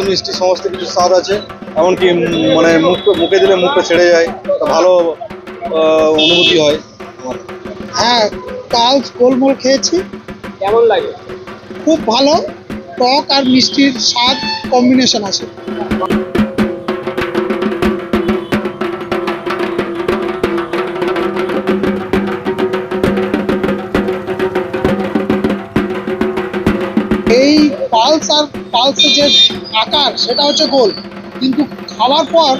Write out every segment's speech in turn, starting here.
মিষ্টি সমস্ত কিছু স্বাদ আছে, এমনকি মানে মুখে দিলে মুখটা ছেড়ে যায়, ভালো অনুভূতি হয়। হ্যাঁ, পালস গোলমোল খেয়েছি। কেমন লাগে? খুব ভালো, টক আর মিষ্টির স্বাদ কম্বিনেশন আছে। এই পালসের যে আকার সেটা হচ্ছে গোল, কিন্তু খাওয়ার পর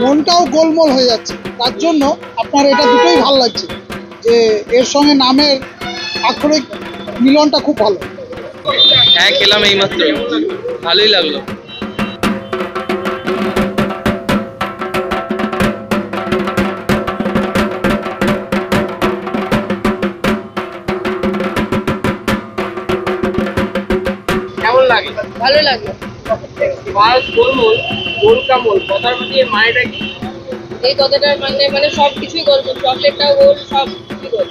মনটাও গোলমোল হয়ে যাচ্ছে। তার জন্য আপনার এটা দুটোই ভালো লাগছে, যে এর সঙ্গে নামের আক্ষরিক মিলনটা খুব ভালো। হ্যাঁ, খেলাম এইমাত্র, ভালোই লাগলো। কেমন লাগে? ভালো লাগলো। পালস গোলমোল, গোল কামল কথার দিয়ে মানেটা কি? এই কথাটার মানে সব কিছুই গোল, চকলেটটাও গোল, সব কিছুই গোল।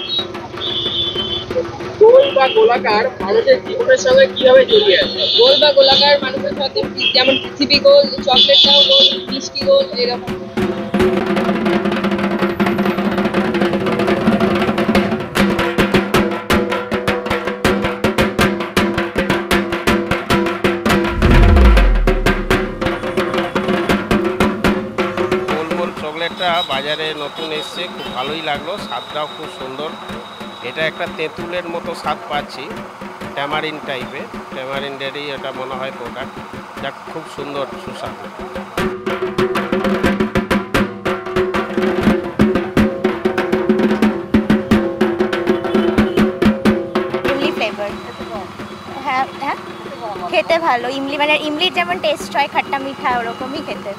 গোল বা গোলাকার মানুষের জীবনের সঙ্গে কিভাবে জড়িয়ে আছে? গোল বা গোলাকার মানুষের সাথে যেমন পৃথিবী গোল, চকলেটটাও গোল, মিষ্টি গোল, এরকম। গোলমোল চকলেটটা বাজারে নতুন এসছে, খুব ভালোই লাগলো, স্বাদটাও খুব সুন্দর। এটা একটা তেঁতুলের মতো স্বাদ পাচ্ছি, ট্যামারিন টাইপের, ট্যামারিন্ডেরই এটা মনে হয় প্রোডাক্ট, যা খুব সুন্দর সুস্বাদু। ইমলি ফ্লেভার। হ্যাঁ হ্যাঁ, খেতে ভালো। ইমলি মানে ইমলির যেমন টেস্ট হয় খাট্টা মিঠা, ওরকমই খেতে।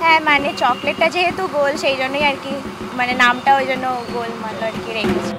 হ্যাঁ, মানে চকলেটটা যেহেতু গোল সেই জন্যই আর কি, মানে নামটা ওই জন্য গোল মানলো আর কি রেখেছি।